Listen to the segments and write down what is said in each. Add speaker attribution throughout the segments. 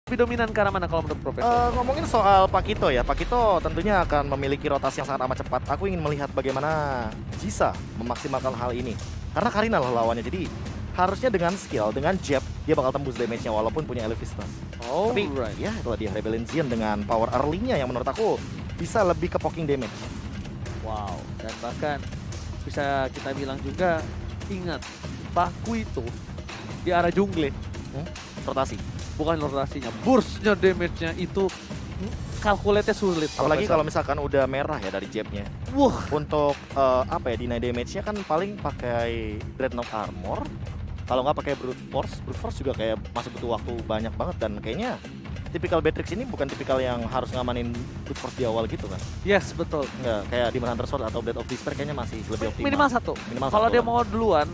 Speaker 1: lebih dominan ke arah mana kalau menurut Profesor?
Speaker 2: Ngomongin soal Pakito ya, Pakito tentunya akan memiliki rotasi yang sangat amat cepat. Aku ingin melihat bagaimana Jisa memaksimalkan hal ini. Karena Karina loh lawannya, jadi harusnya dengan skill, dengan jab, dia bakal tembus damage-nya walaupun punya Elevistas.
Speaker 1: Oh,
Speaker 2: Tapi ya itulah dia Rebellion Xian dengan power early-nya yang menurut aku bisa lebih ke poking damage.
Speaker 1: Wow, dan bahkan bisa kita bilang juga, ingat, Paku itu di arah jungle,
Speaker 2: Rotasi.
Speaker 1: bukan rotasinya, burst-nya damage-nya itu kalkulatnya sulit.
Speaker 2: Apalagi
Speaker 1: Profesor.
Speaker 2: kalau misalkan udah merah ya dari jab-nya.
Speaker 1: Wah,
Speaker 2: Untuk apa ya, deny damage-nya kan paling pakai Dreadnought Armor. Kalau nggak pakai Brute Force juga kayak masih butuh waktu banyak banget. Dan kayaknya tipikal Beatrix ini bukan tipikal yang harus ngamanin Brute Force di awal gitu kan.
Speaker 1: yes betul.
Speaker 2: Nggak, kayak Demon Hunter Sword atau Blade of Despair kayaknya masih lebih optimal.
Speaker 1: Minimal satu.
Speaker 2: Minimal
Speaker 1: Kalau
Speaker 2: satu
Speaker 1: dia
Speaker 2: kan.
Speaker 1: mau duluan,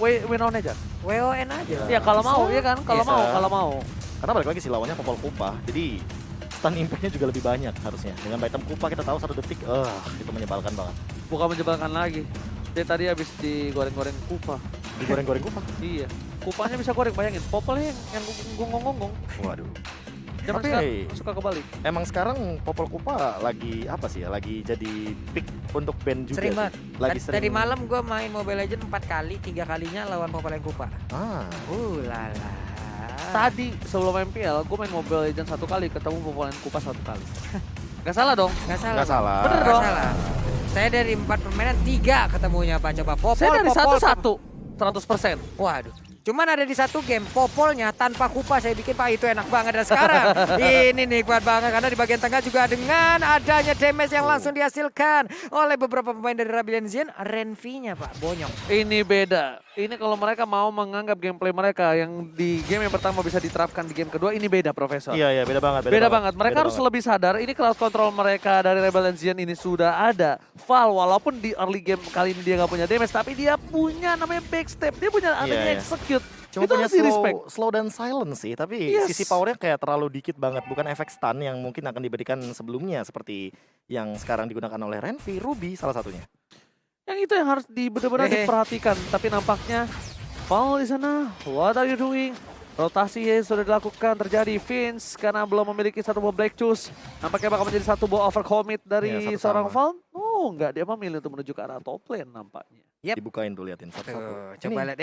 Speaker 1: win on aja.
Speaker 3: WON aja.
Speaker 1: Ya kalau mau, ya kan? Kalau
Speaker 2: Bisa.
Speaker 1: mau.
Speaker 2: Karena balik lagi sih lawannya Popol Kupa. Jadi stun impact-nya juga lebih banyak harusnya. Dengan item Kupa kita tahu 1 detik, itu menyebalkan banget.
Speaker 1: Bukan menjebalkan lagi. Dia tadi habis digoreng-goreng Kupa.
Speaker 2: Digoreng-goreng Kupa.
Speaker 1: Iya. Kupanya bisa goreng, bayangin. Popolnya yang gonggong-gonggong.
Speaker 2: Waduh.
Speaker 1: Zaman
Speaker 2: Tapi
Speaker 1: sekarang suka kebalik.
Speaker 2: emang sekarang Popol Kupa lagi apa sih ya? Lagi jadi pick untuk band juga.
Speaker 3: Sering
Speaker 2: sih.
Speaker 3: banget.
Speaker 2: Lagi
Speaker 3: Tadi malam gue main Mobile Legends 4 kali, 3 kalinya lawan Popoleng Kupa.
Speaker 2: Ah,
Speaker 3: Lala.
Speaker 1: Tadi sebelum MPL, gue main Mobile Legends 1 kali, ketemu Popolan Kupa 1 kali. Gak salah dong.
Speaker 3: Nggak salah.
Speaker 2: nggak salah.
Speaker 1: Bener
Speaker 3: Nggak
Speaker 1: dong.
Speaker 3: salah. Saya dari 4 permainan 3 ketemunya Pak. Coba Popol,
Speaker 1: Saya dari
Speaker 3: Popol,
Speaker 1: 1-1, 100%.
Speaker 3: Waduh. Cuman ada di satu game Popolnya tanpa Kupa saya bikin Pak itu enak banget. Dan sekarang ini nikmat banget karena di bagian tengah juga dengan adanya damage yang langsung dihasilkan oleh beberapa pemain dari Rebellion Xian, Renvi-nya Pak bonyok.
Speaker 1: Ini beda. Ini kalau mereka mau menganggap gameplay mereka yang di game yang pertama bisa diterapkan di game kedua, ini beda Profesor.
Speaker 2: Iya, beda banget.
Speaker 1: Beda banget. Mereka
Speaker 2: Beda
Speaker 1: harus
Speaker 2: banget.
Speaker 1: lebih sadar ini crowd control mereka dari Rebellion Xian ini sudah ada. Val walaupun di early game kali ini dia nggak punya damage, tapi dia punya namanya backstep. Dia punya namanya
Speaker 2: iya.
Speaker 1: execute.
Speaker 2: Cuma
Speaker 1: Itu
Speaker 2: punya
Speaker 1: harus di-respect.
Speaker 2: slow dan silent sih, tapi
Speaker 1: Yes.
Speaker 2: sisi powernya kayak terlalu dikit banget. Bukan efek stun yang mungkin akan diberikan sebelumnya seperti yang sekarang digunakan oleh Renvi, Ruby salah satunya.
Speaker 1: Yang itu yang harus benar-benar diperhatikan. Tapi nampaknya Val di sana, what are you doing? Rotasi sudah dilakukan, terjadi Vince karena belum memiliki satu buah Black Choose. Nampaknya bakal menjadi satu buah overcommit dari
Speaker 2: Iya, satu
Speaker 1: seorang
Speaker 2: sama.
Speaker 1: Val. Oh enggak, dia memilih untuk menuju ke arah top lane nampaknya.
Speaker 3: Yep.
Speaker 2: Dibukain tuh, liatin satu-satu.
Speaker 3: Tuh,
Speaker 2: Ini.
Speaker 3: coba lihat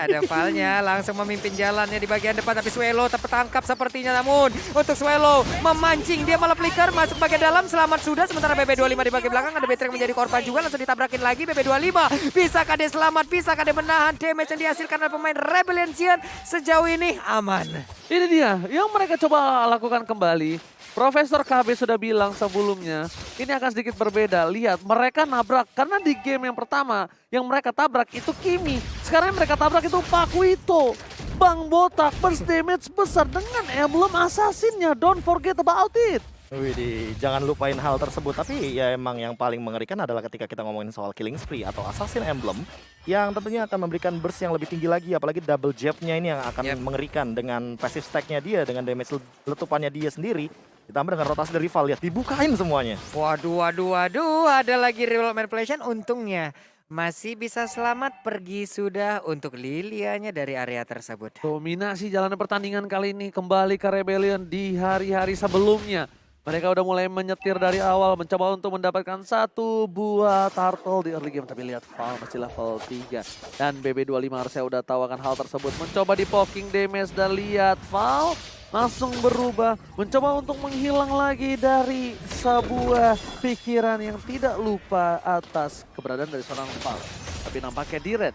Speaker 3: ada Valnya langsung memimpin jalannya di bagian depan tapi Swelo tertangkap sepertinya namun untuk Swelo memancing dia malah flicker masuk bagian dalam selamat sudah sementara BB25 di bagian belakang ada Beatrix menjadi korban juga langsung ditabrakin lagi BB25 bisakah dia selamat bisakah dia menahan damage yang dihasilkan oleh pemain Rebellion Xian sejauh ini aman.
Speaker 1: Ini dia yang mereka coba lakukan kembali. Profesor KB sudah bilang sebelumnya, ini akan sedikit berbeda. Lihat, mereka nabrak. Karena di game yang pertama, yang mereka tabrak itu Kimi. Sekarang yang mereka tabrak itu Pakuito. Bang Botak, burst damage besar dengan emblem assassinnya. Don't forget about it.
Speaker 2: Widih, jangan lupain hal tersebut. Tapi ya emang yang paling mengerikan adalah ketika kita ngomongin soal killing spree atau assassin emblem yang tentunya akan memberikan burst yang lebih tinggi lagi, apalagi double jab-nya ini yang akan mengerikan dengan passive stack-nya dia, dengan damage letupannya dia sendiri. Ditambah dengan rotasi dari rival, lihat dibukain semuanya.
Speaker 3: Waduh, ada lagi reroll manipulation untungnya. Masih bisa selamat pergi sudah untuk Lilianya dari area tersebut.
Speaker 1: Dominasi jalannya pertandingan kali ini kembali ke Rebellion di hari-hari sebelumnya. Mereka udah mulai menyetir dari awal, mencoba untuk mendapatkan satu buah turtle di early game. Tapi lihat Val masih level 3. Dan BB25 harusnya udah tahu akan hal tersebut. Mencoba di poking damage dan lihat Val langsung berubah. Mencoba untuk menghilang lagi dari sebuah pikiran yang tidak lupa atas keberadaan dari seorang Val. Tapi nampaknya Diret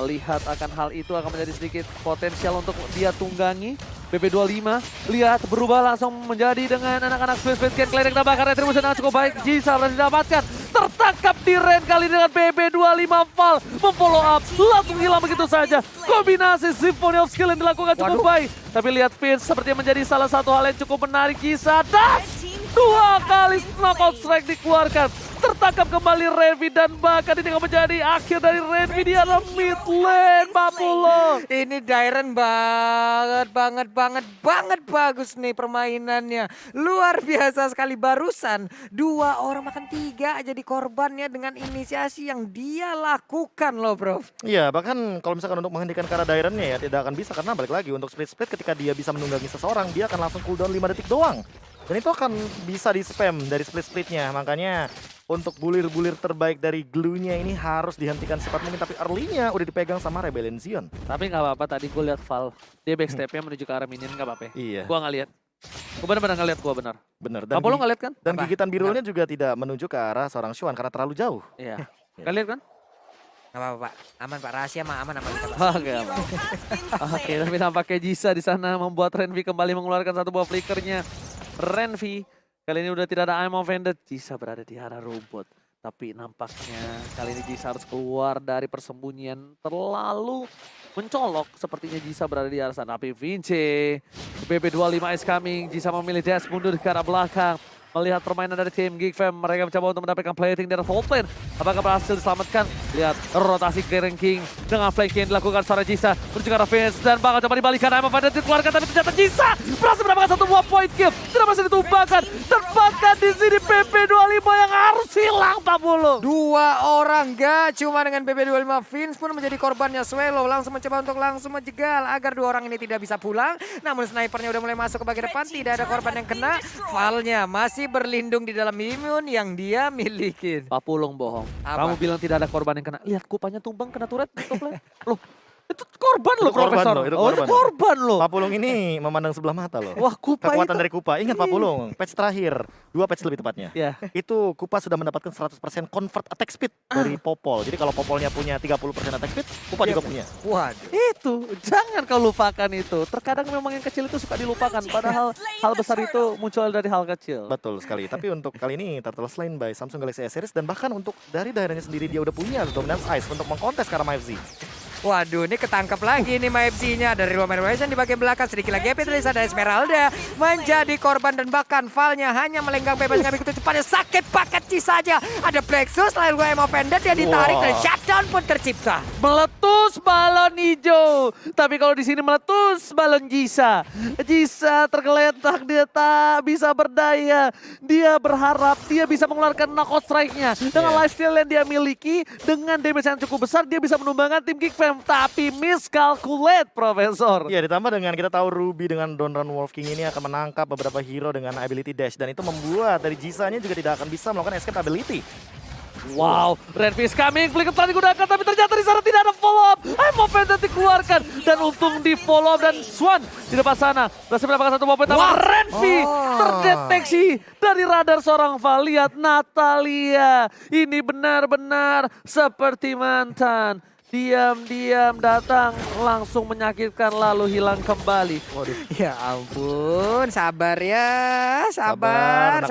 Speaker 1: melihat akan hal itu akan menjadi sedikit potensial untuk dia tunggangi. BB25 lihat berubah langsung menjadi dengan anak-anak Space Ken Kledek tambahkan retribusi yang cukup baik. Jisa berhasil didapatkan. Tertangkap di Ren kali dengan BB25 Val. Memfollow up langsung hilang begitu saja. Kombinasi Symphony of Skill yang dilakukan cukup baik. Tapi lihat Vince sepertinya menjadi salah satu hal yang cukup menarik Jisa. Dan 2 kali knockout strike dikeluarkan. tertangkap kembali Renvi dan bahkan ini akan menjadi akhir dari Renvi di arah mid lane, Pak Pulo.
Speaker 3: Ini Dairen banget bagus nih permainannya. Luar biasa sekali, barusan 2 orang makan 3 jadi korbannya dengan inisiasi yang dia lakukan loh bro.
Speaker 2: Iya, bahkan kalau misalkan untuk menghentikan Kara Dairennya ya tidak akan bisa karena balik lagi untuk split ketika dia bisa menunggangi seseorang dia akan langsung cooldown 5 detik doang. Dan itu akan bisa di spam dari split-splitnya. Makanya untuk bulir-bulir terbaik dari glue-nya ini harus dihentikan cepat mungkin. Tapi early-nya udah dipegang sama Rebellion Zion.
Speaker 1: Tapi nggak apa-apa, tadi gue lihat Val. Dia backstep-nya menuju ke arah minion, nggak apa-apa.
Speaker 2: Iya.
Speaker 1: Gua nggak lihat. Gue benar-benar nggak lihat, gue benar.
Speaker 2: Bener.
Speaker 1: Pak Pulo nggak lihat kan?
Speaker 2: Dan
Speaker 3: Apa?
Speaker 2: gigitan birunya juga tidak menuju ke arah seorang Xuan karena terlalu jauh.
Speaker 1: Iya. Nggak lihat kan?
Speaker 3: Gak apa-apa Pak, aman Pak, rahasia mah aman kita Pak.
Speaker 1: Oke, aman. Oke, tapi nampaknya Jisa di sana membuat Renvi kembali mengeluarkan satu buah flickernya. Renvi kali ini udah tidak ada I'm offended. Jisa berada di arah rumput. Tapi nampaknya kali ini Jisa harus keluar dari persembunyian terlalu mencolok. Sepertinya Jisa berada di arah sana. Tapi Vinci, BB25 is coming. Jisa memilih dash mundur ke arah belakang. Melihat permainan dari tim Geek Fam, mereka mencoba untuk mendapatkan plating dari top lane. Apakah berhasil diselamatkan? Lihat rotasi Karen King dengan flank yang dilakukan secara Jisa menuju ke arah Vince dan bakal coba dibalikan. I'm offended dikeluarkan tapi ternyata Jisa berhasil mendapatkan satu buah point kill. Tidak bisa ditumbangkan. Tempatkan di sini PP25 yang harus hilang, Pak Pulo.
Speaker 3: 2 orang gak cuma dengan BB25, Vince pun menjadi korbannya. Swelo langsung mencoba untuk langsung menjegal agar 2 orang ini tidak bisa pulang. Namun snipernya udah mulai masuk ke bagian depan, tidak ada korban yang kena. Valnya masih berlindung di dalam imun yang dia miliki.
Speaker 1: Pak Pulung bohong.
Speaker 3: Apa?
Speaker 1: Kamu bilang tidak ada korban yang kena. Lihat kupanya tumbang kena turret. Loh, itu korban loh,
Speaker 2: Itu korban
Speaker 1: Profesor.
Speaker 2: loh, itu
Speaker 1: Oh, itu
Speaker 2: korban.
Speaker 1: korban loh.
Speaker 2: Pak Pulung ini memandang sebelah mata loh.
Speaker 1: Wah, Kupa
Speaker 2: Kekuatan
Speaker 1: itu.
Speaker 2: dari Kupa. Ingat Pak Pulung, patch terakhir, 2 patch lebih tepatnya.
Speaker 1: Ya.
Speaker 2: Itu Kupa sudah mendapatkan 100% convert attack speed dari Popol. Jadi kalau Popolnya punya 30% attack speed, Kupa juga punya.
Speaker 3: Waduh.
Speaker 1: Itu, jangan kau lupakan itu. Terkadang memang yang kecil itu suka dilupakan. Padahal hal besar itu muncul dari hal kecil.
Speaker 2: Betul sekali. Tapi untuk kali ini Turtle Slain by Samsung Galaxy S Series dan bahkan untuk dari daerahnya sendiri dia udah punya Dominance Ice untuk mengkontes Karma FC.
Speaker 3: Waduh, ini ketangkap lagi nih MFC-nya dari Roman Revolution di bagian belakang. Sedikit lagi Epitrisa ada Esmeralda menjadi korban dan bahkan Valnya hanya melenggang bebas dengan begitu cepatnya. Sakit paket saja. Ada Plexus lalu gue offended dia ditarik dan shutdown pun tercipta.
Speaker 1: Meletus balon hijau. Tapi kalau di sini meletus balon Jisa. Jisa tergeletak, dia tak bisa berdaya. Dia berharap dia bisa mengeluarkan knockout strike-nya. Dengan lifesteal yang dia miliki, dengan damage yang cukup besar, dia bisa menumbangkan tim Geek Fam. Tapi miscalculate, Profesor.
Speaker 2: Iya, ditambah dengan kita tahu Ruby dengan Donran Wolf King ini akan menangkap beberapa hero dengan ability dash. Dan itu membuat dari Jisa-nya juga tidak akan bisa melakukan escape ability.
Speaker 1: Wow, Renvi is coming, flicker telah digunakan tapi ternyata di sana tidak ada follow up. I'm offended dikeluarkan dan untung di follow up dan Swan di depan sana berhasil mendapatkan satu momen tambah. Renvi terdeteksi dari radar seorang Val. Lihat Natalia, ini benar-benar seperti mantan. Diam-diam datang langsung menyakitkan lalu hilang kembali.
Speaker 2: Waduh.
Speaker 3: Ya ampun, sabar ya, sabar.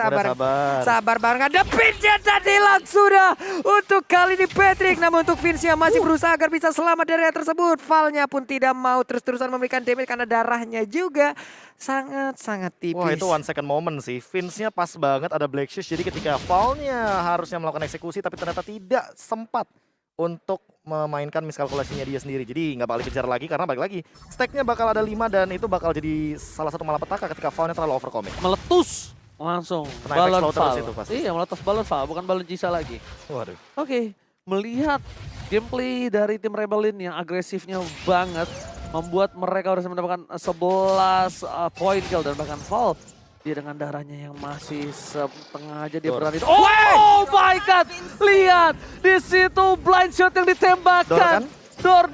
Speaker 3: Sabar banget, ada pinnya tadi hilang sudah untuk kali ini Patrick. Namun untuk Vince yang masih berusaha agar bisa selamat dari hal tersebut. Valnya pun tidak mau terus-terusan memberikan damage karena darahnya juga sangat-sangat tipis.
Speaker 2: Wah, itu 1 second moment sih. Vince-nya pas banget ada Black Shoes. Jadi ketika Val-nya harusnya melakukan eksekusi tapi ternyata tidak sempat untuk memainkan miskalkulasinya dia sendiri. Jadi nggak bakal dikejar lagi karena balik lagi stack-nya bakal ada 5 dan itu bakal jadi salah satu malapetaka ketika Val-nya terlalu overcommit.
Speaker 1: Meletus langsung
Speaker 2: Kena
Speaker 1: balon
Speaker 2: efek slow terus
Speaker 1: Val.
Speaker 2: itu pasti.
Speaker 1: Iya, meletus balon Val, bukan balon Jisa lagi.
Speaker 2: Waduh.
Speaker 1: Oke, melihat gameplay dari tim Rebellion yang agresifnya banget membuat mereka harus mendapatkan 11 point kill dan bahkan Val dia dengan darahnya yang masih setengah aja dia berani. Oh my god, lihat di situ blind shot yang ditembakkan. Dor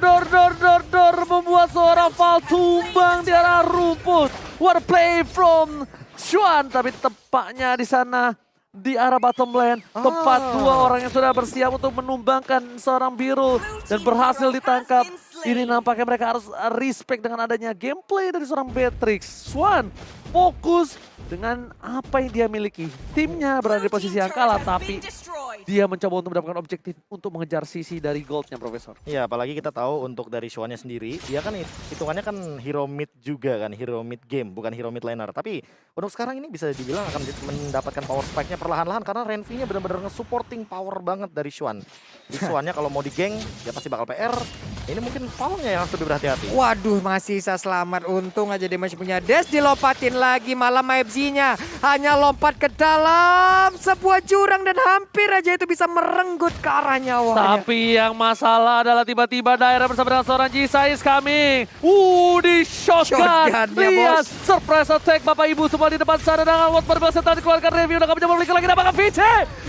Speaker 1: membuat seorang Val tumbang di arah rumput. What a play from Xuan, tapi tepatnya di sana di arah bottom lane, tempat 2 orang yang sudah bersiap untuk menumbangkan seorang biru dan berhasil ditangkap. Ini nampaknya mereka harus respect dengan adanya gameplay dari seorang Beatrix. Swan fokus dengan apa yang dia miliki. Timnya berada di posisi yang kalah tapi dia mencoba untuk mendapatkan objektif untuk mengejar sisi dari goldnya, Profesor.
Speaker 2: Iya, apalagi kita tahu untuk dari Xuannya sendiri, dia kan hitungannya kan hero mid juga kan, hero mid game, bukan hero mid laner. Tapi untuk sekarang ini bisa dibilang akan mendapatkan power spike-nya perlahan-lahan karena Renvi-nya benar-benar nge-supporting power banget dari Xuan. Di Xuannya kalau mau di geng, dia pasti bakal PR. Ini mungkin Falnya yang harus lebih berhati-hati.
Speaker 3: Waduh, masih bisa selamat. Untung aja dia masih punya dash, dilompatin lagi. Malah MFZ-nya hanya lompat ke dalam sebuah jurang dan hampir aja itu bisa merenggut ke arah nyawanya.
Speaker 1: Tapi yang masalah adalah tiba-tiba daerah bersama dengan seorang Jisa is coming. Di shotgun.
Speaker 3: Shotgun-nya,
Speaker 1: Lihat,
Speaker 3: bos.
Speaker 1: surprise attack Bapak Ibu semua di depan sana. Dan Watt berhasil tadi dikeluarkan review. Udah mencoba balik lagi dapatkan VC.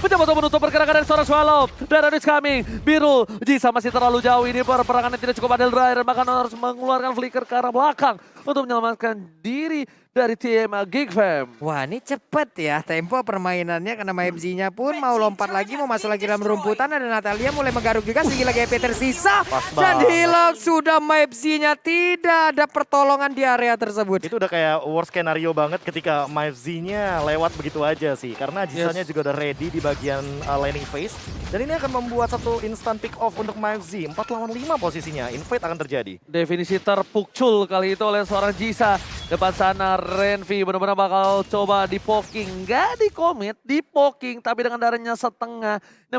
Speaker 1: Mencoba untuk menutup pergerakan dari seorang Swallow. Daerah is coming. Biru, Jisa masih terlalu jauh. Ini peperangan yang tidak cukup adil. Daerah bahkan harus mengeluarkan flicker ke arah belakang untuk menyelamatkan diri dari tim Geek Fam.
Speaker 3: Wah, ini cepet ya tempo permainannya karena MFZ-nya pun mau lompat lagi, mau masuk lagi dalam rumputan. Ada Natalia mulai menggaruk juga, sedikit lagi EP tersisa.
Speaker 2: Pas
Speaker 3: Dan
Speaker 2: banget.
Speaker 3: hilang sudah MFZ-nya, tidak ada pertolongan di area tersebut.
Speaker 2: Itu udah kayak worst scenario banget ketika MyFZ-nya lewat begitu aja sih. Karena Jisanya juga udah ready di bagian laning phase. Dan ini akan membuat satu instant pick off untuk MyFZ. 4 lawan 5 posisinya, invade akan terjadi.
Speaker 1: Definisi terpukul kali itu oleh seorang Jisa. Depan sana Renvi benar-benar bakal coba di poking. Nggak di commit, di poking. Tapi dengan darahnya setengah. Ini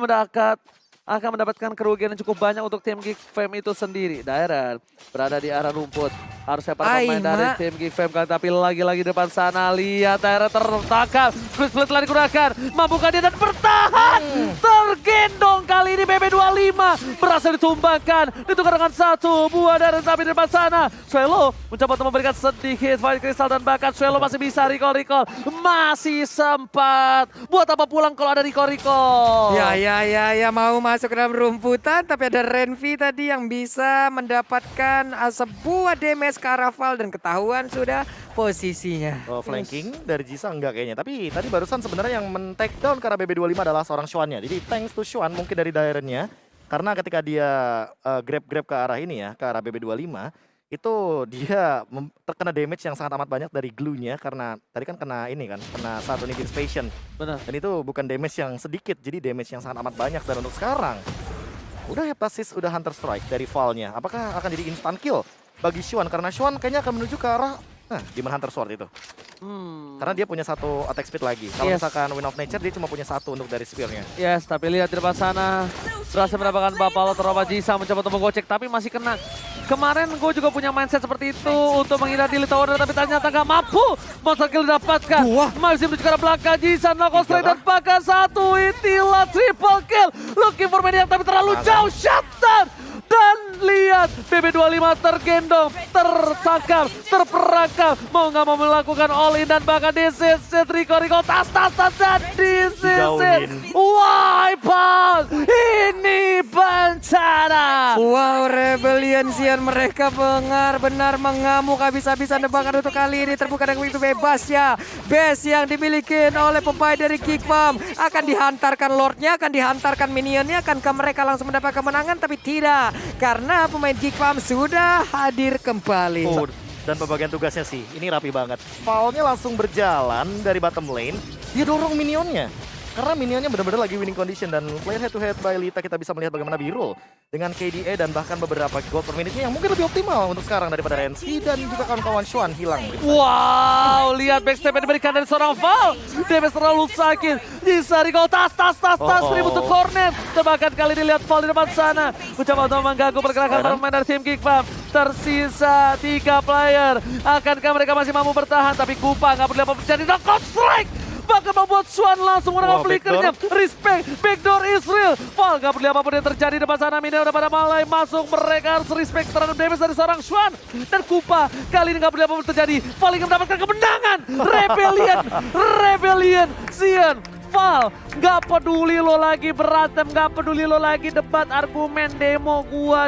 Speaker 1: akan mendapatkan kerugian yang cukup banyak untuk tim Geek Fam itu sendiri. Daerah berada di arah rumput. Harusnya para pemain dari tim Geek Fam kan. Tapi lagi-lagi depan sana. Lihat daerah tertangkap. Split telah digunakan. Mampukah dia dan bertahan. Tergendong kali ini BB25. Berhasil ditumbangkan. Ditukar dengan satu buah daerah tapi di depan sana. Swallow mencoba untuk memberikan sedikit Fire Crystal dan bahkan Swallow masih bisa recall. Masih sempat. Buat apa pulang kalau ada recall.
Speaker 3: Ya, mau masuk ke dalam rumputan, tapi ada Renvi tadi yang bisa mendapatkan sebuah damage ke arah Val dan ketahuan sudah posisinya.
Speaker 2: Flanking dari Jisa enggak kayaknya. Tapi tadi barusan sebenarnya yang men-take down karena BB25 adalah seorang Xuannya. Jadi thanks to Xuan mungkin dari Dairennya. Karena ketika dia grab ke arah ini ya, ke arah BB25. Itu dia terkena damage yang sangat amat banyak dari glue-nya. Karena tadi kan kena ini kan, kena satu Night's Passion.
Speaker 1: Benar.
Speaker 2: Dan itu bukan damage yang sedikit, jadi damage yang sangat amat banyak. Dan untuk sekarang, udah Heptasis, udah Hunter Strike dari Val-nya. Apakah akan jadi instant kill bagi Xuan? Karena Xuan kayaknya akan menuju ke arah Demon Hunter Sword itu. Karena dia punya satu attack speed lagi. Kalau misalkan Wind of Nature dia cuma punya satu untuk dari spear-nya.
Speaker 1: Yes, tapi lihat di depan sana. Berhasil mendapatkan Bapalo terlalu Jisa mencoba untuk menggocek tapi masih kena. Kemarin gue juga punya mindset seperti itu untuk menghindar di Tower tapi ternyata gak mampu. Monster kill didapatkan. Masih menuju ke arah belakang Jisa, knock straight dan bahkan satu itilah triple kill. Looking for Maniac tapi terlalu jauh, shutdown. Dan lihat BB25 tergendong, tertangkap, terperangkap. Mau nggak mau melakukan all in dan bahkan this is it. Rico tas dan this is it. Wipe out. Ini bencana.
Speaker 3: Wow, Rebellion Xian mereka benar-benar mengamuk habis-habisan. Bahkan untuk kali ini terbuka dengan begitu bebas ya. Base yang dimiliki oleh pemain dari Geek Fam akan dihantarkan Lordnya, akan dihantarkan minionnya, akan ke mereka langsung mendapat kemenangan tapi tidak. Karena pemain Geek Fam sudah hadir kembali.
Speaker 2: Dan pembagian tugasnya sih, ini rapi banget. Val-nya langsung berjalan dari bottom lane, dia dorong minionnya. Karena minionnya benar-benar lagi winning condition dan player head to head by Lita kita bisa melihat bagaimana Birul dengan KDA dan bahkan beberapa gold per minute-nya yang mungkin lebih optimal untuk sekarang daripada Renzi dan juga kawan-kawan Xuan hilang.
Speaker 1: Wow, lihat backstep yang diberikan dari seorang Val. Damage terlalu sakit. Jisa Rico tas ribut untuk corner. Bahkan kali ini lihat Val di depan sana. Mencoba untuk mengganggu pergerakan pemain dari tim Geek Fam. Tersisa 3 player. Akankah mereka masih mampu bertahan? Tapi Kupa nggak perlu apa terjadi. Knockout strike. Bahkan membuat Xuan langsung menangkap flickernya. Respect, backdoor Israel. Val gak peduli apapun yang terjadi depan sana. Minion udah pada mulai masuk. Mereka harus respect terhadap damage dari seorang Xuan. Dan Kupa kali ini gak peduli apapun terjadi. Val ingin mendapatkan kemenangan. Rebellion, Xian. Val gak peduli lo lagi berantem, gak peduli lo lagi debat argumen demo gua.